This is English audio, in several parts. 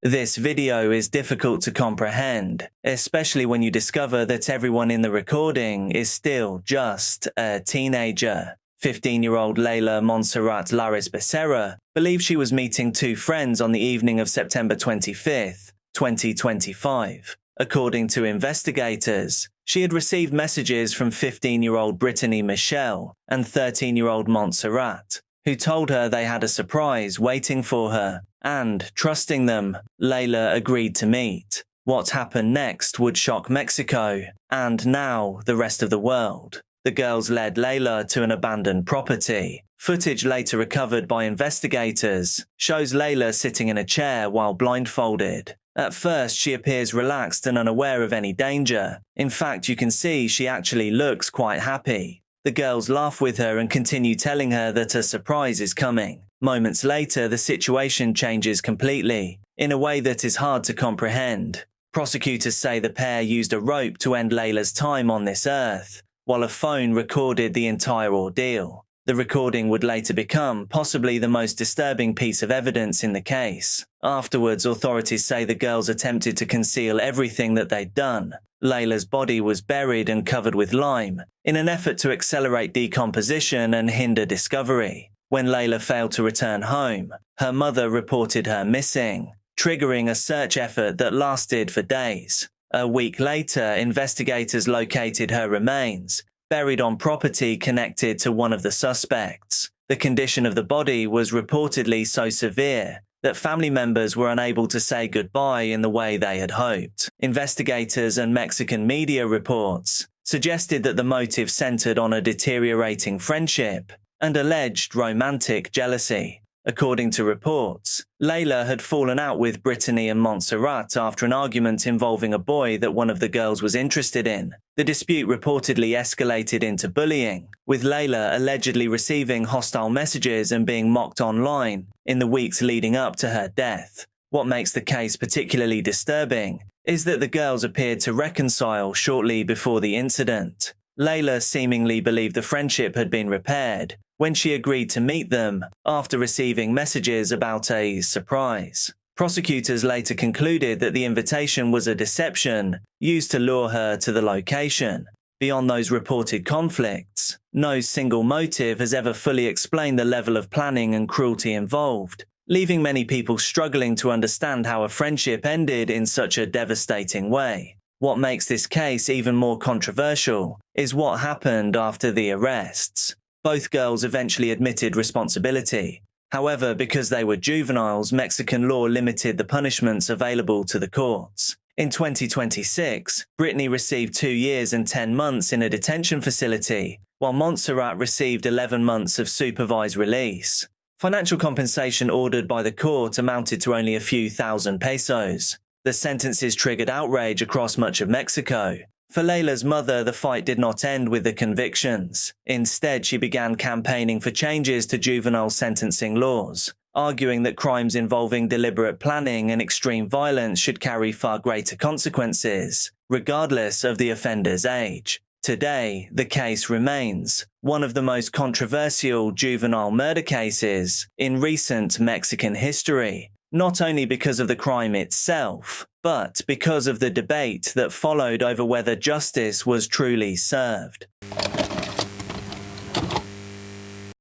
This video is difficult to comprehend, especially when you discover that everyone in the recording is still just a teenager. 15-year-old Ila Monserat Laris Becerra believed she was meeting two friends on the evening of September 25, 2025. According to investigators, she had received messages from 15-year-old Brittany Michelle and 13-year-old Monserat, who told her they had a surprise waiting for her, and, trusting them, Ila agreed to meet. What happened next would shock Mexico, and now the rest of the world. The girls led Ila to an abandoned property. Footage later recovered by investigators shows Ila sitting in a chair while blindfolded. At first, she appears relaxed and unaware of any danger. In fact, you can see she actually looks quite happy. The girls laugh with her and continue telling her that a surprise is coming. Moments later, the situation changes completely, in a way that is hard to comprehend. Prosecutors say the pair used a rope to end Ila's time on this earth, while a phone recorded the entire ordeal. The recording would later become possibly the most disturbing piece of evidence in the case. Afterwards, authorities say the girls attempted to conceal everything that they'd done. Ila's body was buried and covered with lime, in an effort to accelerate decomposition and hinder discovery. When Ila failed to return home, her mother reported her missing, triggering a search effort that lasted for days. A week later, investigators located her remains, buried on property connected to one of the suspects. The condition of the body was reportedly so severe that family members were unable to say goodbye in the way they had hoped. Investigators and Mexican media reports suggested that the motive centered on a deteriorating friendship and alleged romantic jealousy. According to reports, Ila had fallen out with Brittany and Monserat after an argument involving a boy that one of the girls was interested in. The dispute reportedly escalated into bullying, with Ila allegedly receiving hostile messages and being mocked online in the weeks leading up to her death. What makes the case particularly disturbing is that the girls appeared to reconcile shortly before the incident. Ila seemingly believed the friendship had been repaired when she agreed to meet them after receiving messages about a surprise. Prosecutors later concluded that the invitation was a deception used to lure her to the location. Beyond those reported conflicts, no single motive has ever fully explained the level of planning and cruelty involved, leaving many people struggling to understand how a friendship ended in such a devastating way. What makes this case even more controversial is what happened after the arrests. Both girls eventually admitted responsibility. However, because they were juveniles, Mexican law limited the punishments available to the courts. In 2026, Brittany received 2 years and 10 months in a detention facility, while Monserat received 11 months of supervised release. Financial compensation ordered by the court amounted to only a few thousand pesos. The sentences triggered outrage across much of Mexico. For Ila's mother, the fight did not end with the convictions. Instead, she began campaigning for changes to juvenile sentencing laws, arguing that crimes involving deliberate planning and extreme violence should carry far greater consequences, regardless of the offender's age. Today, the case remains one of the most controversial juvenile murder cases in recent Mexican history, not only because of the crime itself, but because of the debate that followed over whether justice was truly served.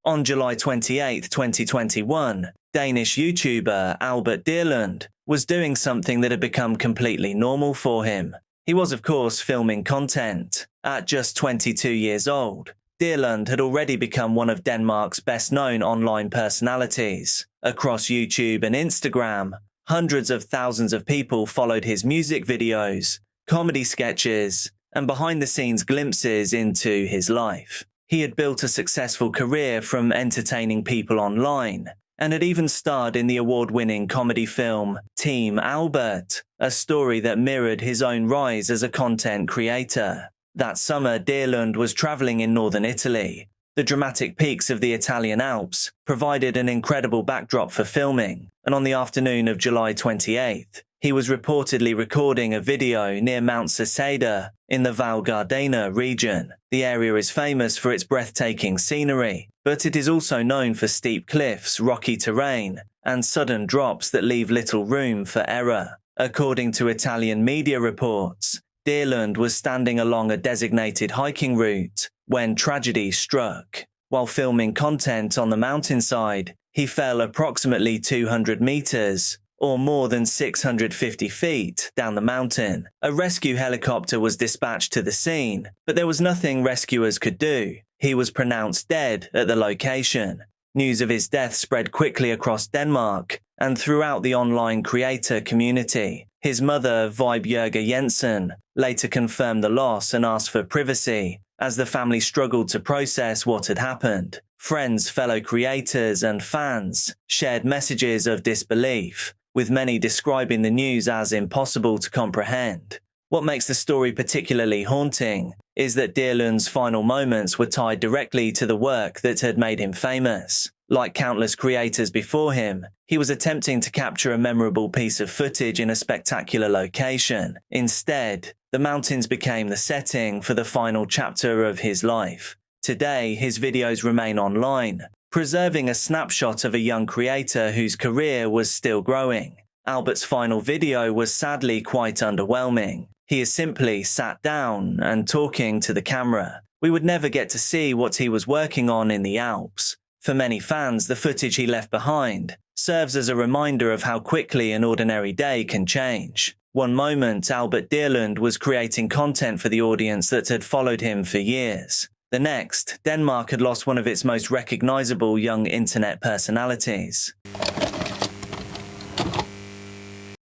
On July 28, 2021, Danish YouTuber Albert Dyrlund was doing something that had become completely normal for him. He was, of course, filming content. At just 22 years old, Dyrlund had already become one of Denmark's best-known online personalities. Across YouTube and Instagram, hundreds of thousands of people followed his music videos, comedy sketches, and behind-the-scenes glimpses into his life. He had built a successful career from entertaining people online, and had even starred in the award-winning comedy film Team Albert, a story that mirrored his own rise as a content creator. That summer, Dyrlund was traveling in northern Italy. The dramatic peaks of the Italian Alps provided an incredible backdrop for filming, and on the afternoon of July 28th, he was reportedly recording a video near Mount Ceseda in the Val Gardena region. The area is famous for its breathtaking scenery, but it is also known for steep cliffs, rocky terrain, and sudden drops that leave little room for error. According to Italian media reports, Dyrlund was standing along a designated hiking route when tragedy struck. While filming content on the mountainside, he fell approximately 200 meters, or more than 650 feet, down the mountain. A rescue helicopter was dispatched to the scene, but there was nothing rescuers could do. He was pronounced dead at the location. News of his death spread quickly across Denmark and throughout the online creator community. His mother, Vibjerge Jensen, later confirmed the loss and asked for privacy, as the family struggled to process what had happened. Friends, fellow creators, and fans shared messages of disbelief, with many describing the news as impossible to comprehend. What makes the story particularly haunting is that Dyrlund's final moments were tied directly to the work that had made him famous. Like countless creators before him, he was attempting to capture a memorable piece of footage in a spectacular location. Instead, the mountains became the setting for the final chapter of his life. Today, his videos remain online, preserving a snapshot of a young creator whose career was still growing. Albert's final video was sadly quite underwhelming. He is simply sat down and talking to the camera. We would never get to see what he was working on in the Alps. For many fans, the footage he left behind serves as a reminder of how quickly an ordinary day can change. One moment, Albert Dyrlund was creating content for the audience that had followed him for years. The next, Denmark had lost one of its most recognizable young internet personalities.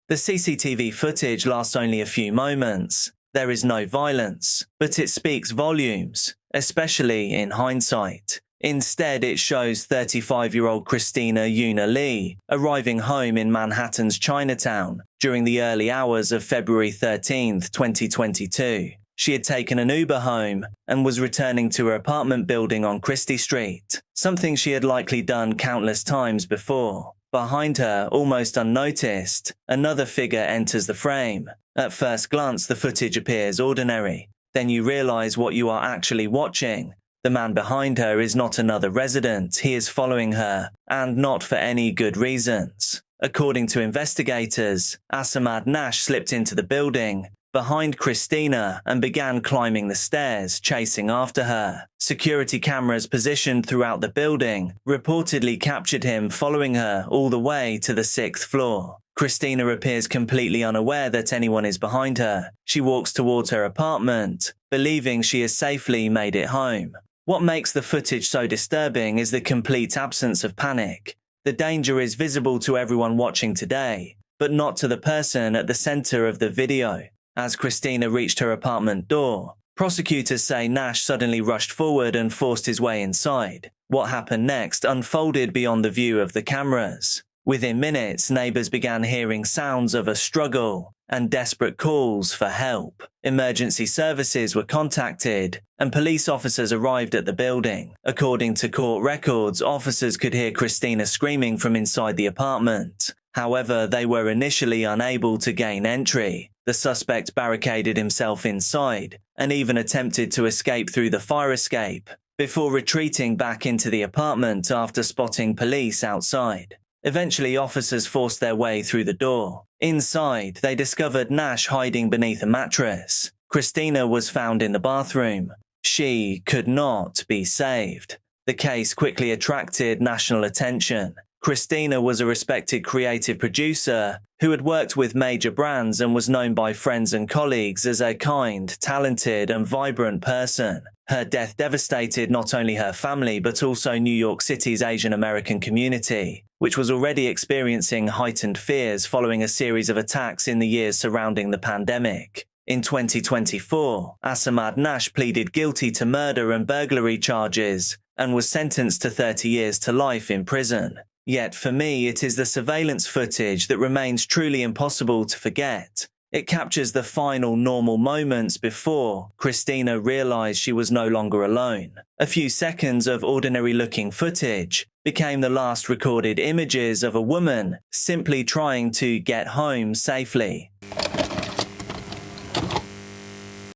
The CCTV footage lasts only a few moments. There is no violence, but it speaks volumes, especially in hindsight. Instead, it shows 35-year-old Christina Yuna arriving home in Manhattan's Chinatown during the early hours of February 13, 2022. She had taken an Uber home and was returning to her apartment building on Christie Street, something she had likely done countless times before. Behind her, almost unnoticed, another figure enters the frame. At first glance, the footage appears ordinary. Then you realize what you are actually watching. The man behind her is not another resident, he is following her, and not for any good reasons. According to investigators, Asamad Nash slipped into the building behind Christina and began climbing the stairs, chasing after her. Security cameras positioned throughout the building reportedly captured him following her all the way to the 6th floor. Christina appears completely unaware that anyone is behind her. She walks towards her apartment, believing she has safely made it home. What makes the footage so disturbing is the complete absence of panic. The danger is visible to everyone watching today, but not to the person at the center of the video. As Christina reached her apartment door, prosecutors say Nash suddenly rushed forward and forced his way inside. What happened next unfolded beyond the view of the cameras. Within minutes, neighbors began hearing sounds of a struggle and desperate calls for help. Emergency services were contacted, and police officers arrived at the building. According to court records, officers could hear Christina screaming from inside the apartment. However, they were initially unable to gain entry. The suspect barricaded himself inside and even attempted to escape through the fire escape before retreating back into the apartment after spotting police outside. Eventually, officers forced their way through the door. Inside, they discovered Nash hiding beneath a mattress. Christina was found in the bathroom. She could not be saved. The case quickly attracted national attention. Christina was a respected creative producer who had worked with major brands and was known by friends and colleagues as a kind, talented, and vibrant person. Her death devastated not only her family but also New York City's Asian American community, which was already experiencing heightened fears following a series of attacks in the years surrounding the pandemic. In 2024, Asamad Nash pleaded guilty to murder and burglary charges and was sentenced to 30 years to life in prison. Yet for me, it is the surveillance footage that remains truly impossible to forget. It captures the final normal moments before Christina realized she was no longer alone. A few seconds of ordinary-looking footage became the last recorded images of a woman simply trying to get home safely.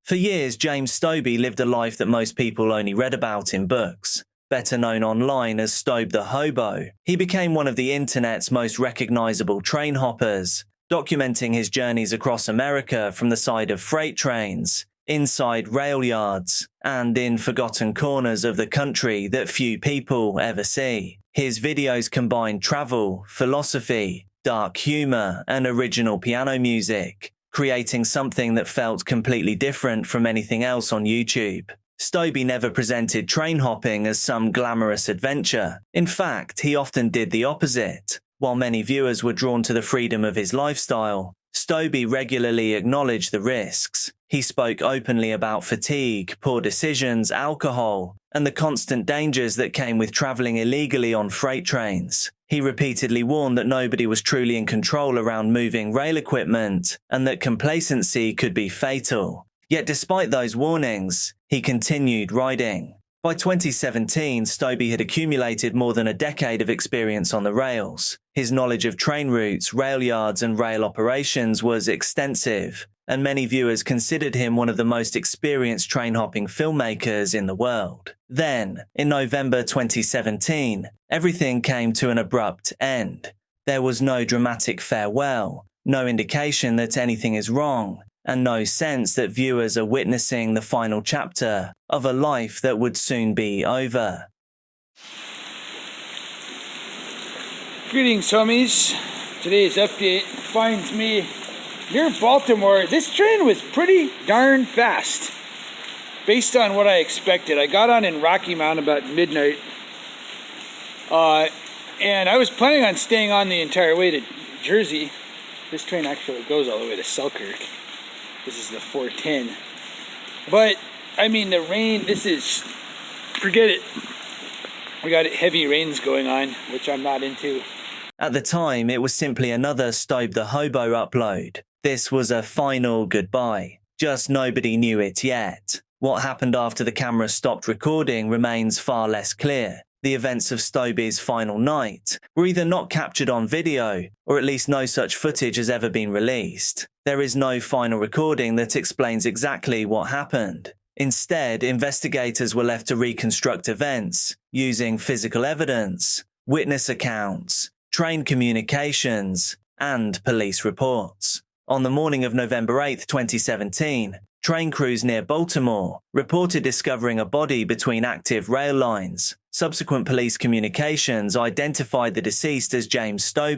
For years, James Stobie lived a life that most people only read about in books. better known online as Sto the Hobo, he became one of the internet's most recognizable train hoppers, documenting his journeys across America from the side of freight trains, inside rail yards, and in forgotten corners of the country that few people ever see. His videos combine travel, philosophy, dark humor, and original piano music, creating something that felt completely different from anything else on YouTube. Sto never presented train hopping as some glamorous adventure. In fact, he often did the opposite. While many viewers were drawn to the freedom of his lifestyle, Sto regularly acknowledged the risks. He spoke openly about fatigue, poor decisions, alcohol, and the constant dangers that came with traveling illegally on freight trains. He repeatedly warned that nobody was truly in control around moving rail equipment and that complacency could be fatal. Yet despite those warnings, he continued riding. By 2017, Sto had accumulated more than a decade of experience on the rails. His knowledge of train routes, rail yards, and rail operations was extensive, and many viewers considered him one of the most experienced train-hopping filmmakers in the world. Then, in November 2017, everything came to an abrupt end. There was no dramatic farewell, no indication that anything is wrong, and no sense that viewers are witnessing the final chapter of a life that would soon be over. Greetings, homies. Today's update finds me near Baltimore. This train was pretty darn fast, based on what I expected. I got on in Rocky Mount about midnight, and I was planning on staying on the entire way to Jersey. This train actually goes all the way to Selkirk. This is the 410. But, I mean, the rain, forget it. We got heavy rains going on, which I'm not into. At the time, it was simply another Sto the Hobo upload. This was a final goodbye. Just nobody knew it yet. What happened after the camera stopped recording remains far less clear. The events of Sto's final night were either not captured on video, or at least no such footage has ever been released. There is no final recording that explains exactly what happened. Instead, investigators were left to reconstruct events using physical evidence, witness accounts, train communications, and police reports. On the morning of November 8, 2017, train crews near Baltimore reported discovering a body between active rail lines. Subsequent police communications identified the deceased as James Sto,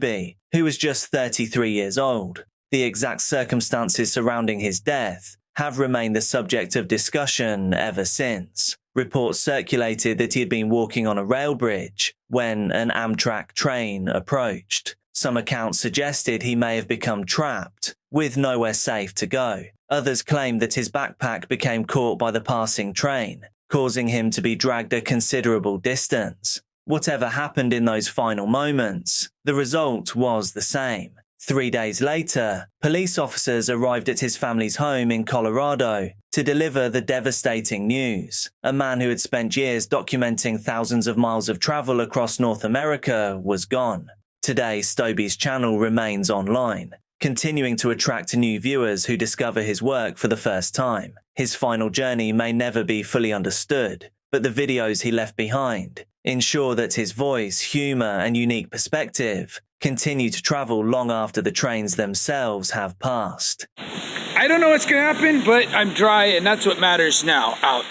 who was just 33 years old. The exact circumstances surrounding his death have remained the subject of discussion ever since. Reports circulated that he had been walking on a rail bridge when an Amtrak train approached. Some accounts suggested he may have become trapped, with nowhere safe to go. Others claimed that his backpack became caught by the passing train, causing him to be dragged a considerable distance. Whatever happened in those final moments, the result was the same. 3 days later, police officers arrived at his family's home in Colorado to deliver the devastating news. A man who had spent years documenting thousands of miles of travel across North America was gone. Today, Sto's channel remains online, continuing to attract new viewers who discover his work for the first time. His final journey may never be fully understood, but the videos he left behind ensure that his voice, humor, and unique perspective continue to travel long after the trains themselves have passed. I don't know what's going to happen, but I'm dry, and that's what matters now. Out.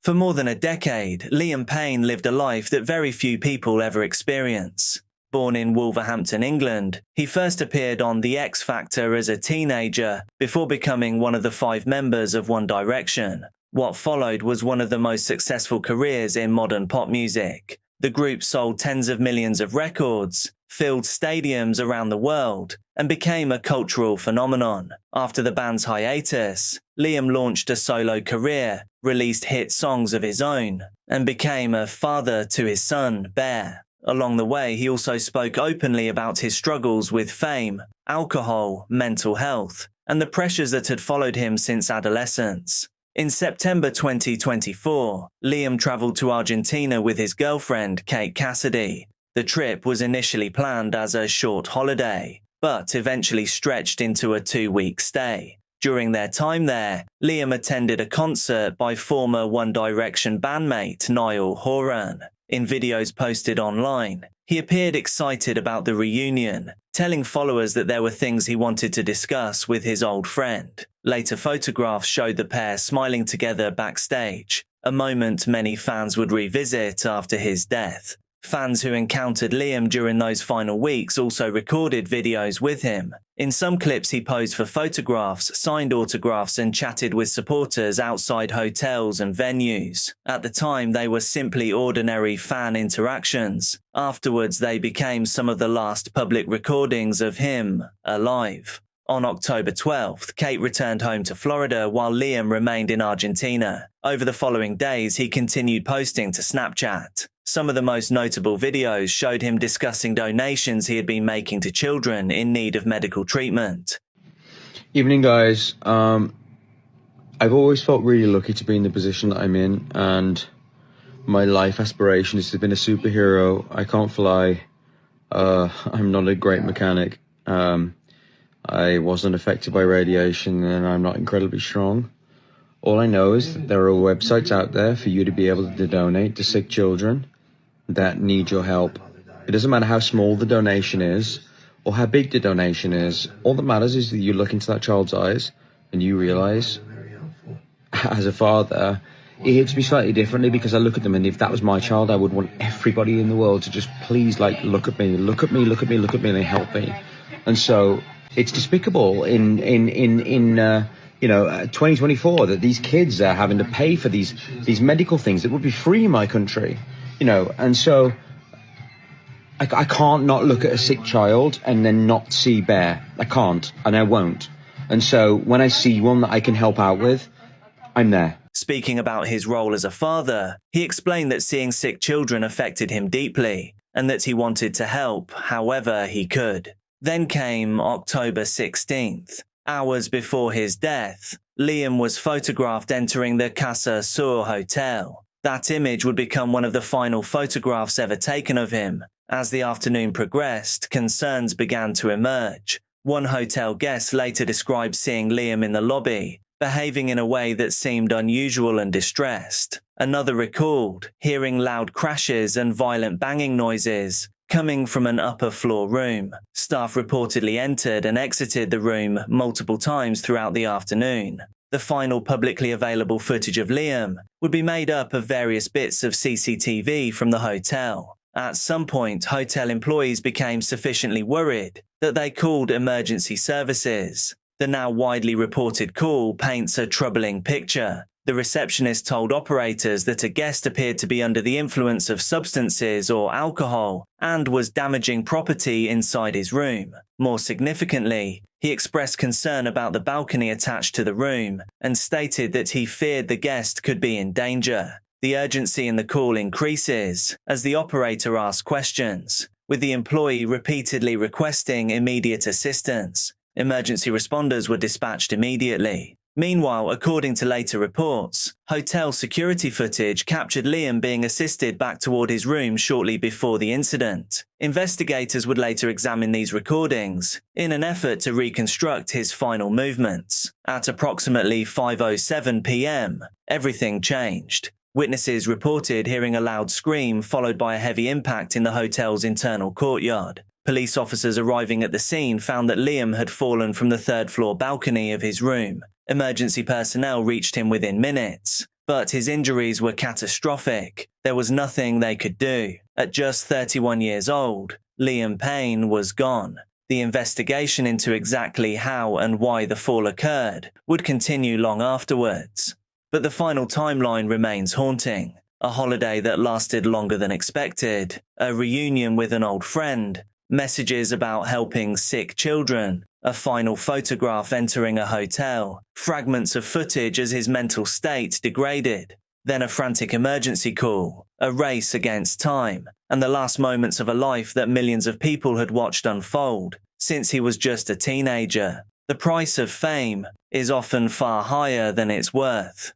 For more than a decade, Liam Payne lived a life that very few people ever experience. Born in Wolverhampton, England, he first appeared on The X Factor as a teenager before becoming one of the 5 members of One Direction. What followed was one of the most successful careers in modern pop music. The group sold tens of millions of records, filled stadiums around the world, and became a cultural phenomenon. After the band's hiatus, Liam launched a solo career, released hit songs of his own, and became a father to his son, Bear. Along the way, he also spoke openly about his struggles with fame, alcohol, mental health, and the pressures that had followed him since adolescence. In September 2024, Liam traveled to Argentina with his girlfriend, Kate Cassidy. The trip was initially planned as a short holiday, but eventually stretched into a 2-week stay. During their time there, Liam attended a concert by former One Direction bandmate Niall Horan. In videos posted online, he appeared excited about the reunion, telling followers that there were things he wanted to discuss with his old friend. Later photographs showed the pair smiling together backstage, a moment many fans would revisit after his death. Fans who encountered Liam during those final weeks also recorded videos with him. In some clips he posed for photographs, signed autographs and chatted with supporters outside hotels and venues. At the time they were simply ordinary fan interactions. Afterwards they became some of the last public recordings of him alive. On October 12th, Kate returned home to Florida while Liam remained in Argentina. Over the following days, he continued posting to Snapchat. Some of the most notable videos showed him discussing donations he had been making to children in need of medical treatment. Evening, guys. I've always felt really lucky to be in the position that I'm in, and my life aspiration is to be a superhero. I can't fly. I'm not a great mechanic. I wasn't affected by radiation, and I'm not incredibly strong. All I know is that there are websites out there for you to be able to donate to sick children that need your help. It doesn't matter how small the donation is or how big the donation is. All that matters is that you look into that child's eyes and you realize, as a father, it hits me slightly differently because I look at them, and if that was my child, I would want everybody in the world to just please, like, look at me, look at me, look at me, look at me, and they help me. And so it's despicable in 2024 that these kids are having to pay for these medical things that would be free in my country, and so I can't not look at a sick child and then not see Bear. I can't, and I won't. And so when I see one that I can help out with, I'm there. Speaking about his role as a father, he explained that seeing sick children affected him deeply and that he wanted to help however he could. Then came October 16th. Hours before his death, Liam was photographed entering the Casa Sur Hotel. That image would become one of the final photographs ever taken of him. As the afternoon progressed, concerns began to emerge. One hotel guest later described seeing Liam in the lobby, behaving in a way that seemed unusual and distressed. Another recalled hearing loud crashes and violent banging noises coming from an upper floor room. Staff reportedly entered and exited the room multiple times throughout the afternoon. The final publicly available footage of Liam would be made up of various bits of CCTV from the hotel. At some point, hotel employees became sufficiently worried that they called emergency services. The now widely reported call paints a troubling picture. The receptionist told operators that a guest appeared to be under the influence of substances or alcohol and was damaging property inside his room. More significantly, he expressed concern about the balcony attached to the room and stated that he feared the guest could be in danger. The urgency in the call increases as the operator asks questions, with the employee repeatedly requesting immediate assistance. Emergency responders were dispatched immediately. Meanwhile, according to later reports, hotel security footage captured Liam being assisted back toward his room shortly before the incident. Investigators would later examine these recordings in an effort to reconstruct his final movements. At approximately 5:07 p.m., everything changed. Witnesses reported hearing a loud scream followed by a heavy impact in the hotel's internal courtyard. Police officers arriving at the scene found that Liam had fallen from the third-floor balcony of his room. Emergency personnel reached him within minutes, but his injuries were catastrophic. There was nothing they could do. At just 31 years old, Liam Payne was gone. The investigation into exactly how and why the fall occurred would continue long afterwards. But the final timeline remains haunting. A holiday that lasted longer than expected, a reunion with an old friend, messages about helping sick children, a final photograph entering a hotel, fragments of footage as his mental state degraded, then a frantic emergency call, a race against time, and the last moments of a life that millions of people had watched unfold since he was just a teenager. The price of fame is often far higher than its worth.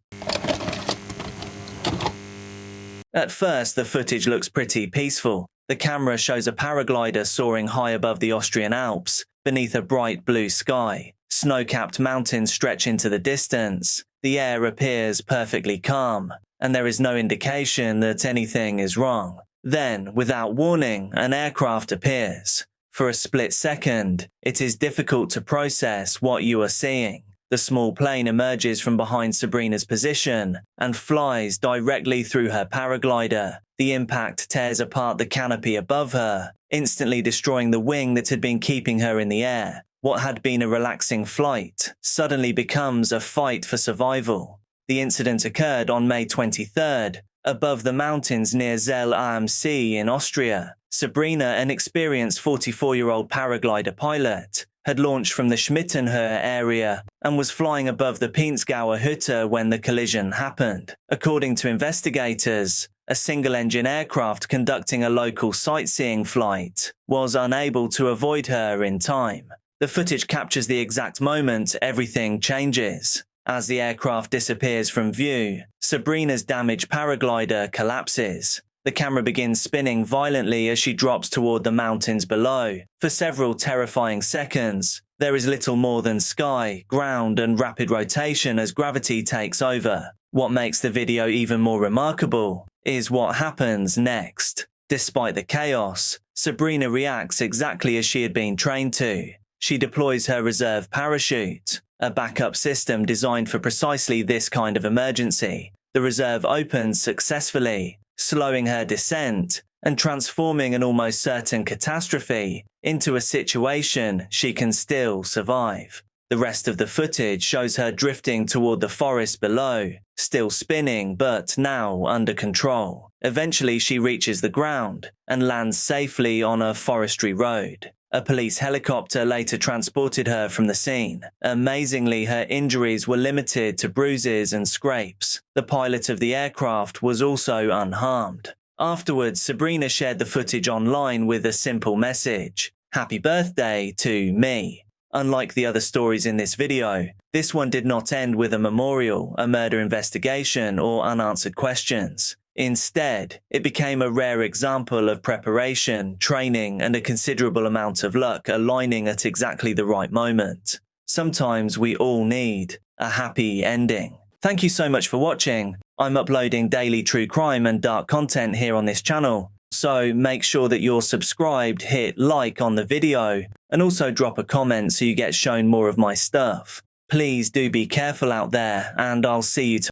At first, the footage looks pretty peaceful. The camera shows a paraglider soaring high above the Austrian Alps, beneath a bright blue sky. Snow-capped mountains stretch into the distance. The air appears perfectly calm, and there is no indication that anything is wrong. Then, without warning, an aircraft appears. For a split second, it is difficult to process what you are seeing. The small plane emerges from behind Sabrina's position and flies directly through her paraglider. The impact tears apart the canopy above her, instantly destroying the wing that had been keeping her in the air. What had been a relaxing flight suddenly becomes a fight for survival. The incident occurred on May 23rd, above the mountains near Zell am See in Austria. Sabrina, an experienced 44-year-old paraglider pilot, had launched from the Schmittenhöhe area and was flying above the Pinzgauer Hütte when the collision happened. According to investigators, a single-engine aircraft conducting a local sightseeing flight was unable to avoid her in time. The footage captures the exact moment everything changes. As the aircraft disappears from view, Sabrina's damaged paraglider collapses. The camera begins spinning violently as she drops toward the mountains below. For several terrifying seconds, there is little more than sky, ground, and rapid rotation as gravity takes over. What makes the video even more remarkable is what happens next. Despite the chaos, Sabrina reacts exactly as she had been trained to. She deploys her reserve parachute, a backup system designed for precisely this kind of emergency. The reserve opens successfully, slowing her descent and transforming an almost certain catastrophe into a situation she can still survive. The rest of the footage shows her drifting toward the forest below, still spinning but now under control. Eventually she reaches the ground and lands safely on a forestry road. A police helicopter later transported her from the scene. Amazingly, her injuries were limited to bruises and scrapes. The pilot of the aircraft was also unharmed. Afterwards, Sabrina shared the footage online with a simple message: "Happy birthday to me." Unlike the other stories in this video, this one did not end with a memorial, a murder investigation, or unanswered questions. Instead, it became a rare example of preparation, training, and a considerable amount of luck aligning at exactly the right moment. Sometimes we all need a happy ending. Thank you so much for watching. I'm uploading daily true crime and dark content here on this channel, so make sure that you're subscribed, hit like on the video, and also drop a comment so you get shown more of my stuff. Please do be careful out there, and I'll see you tomorrow.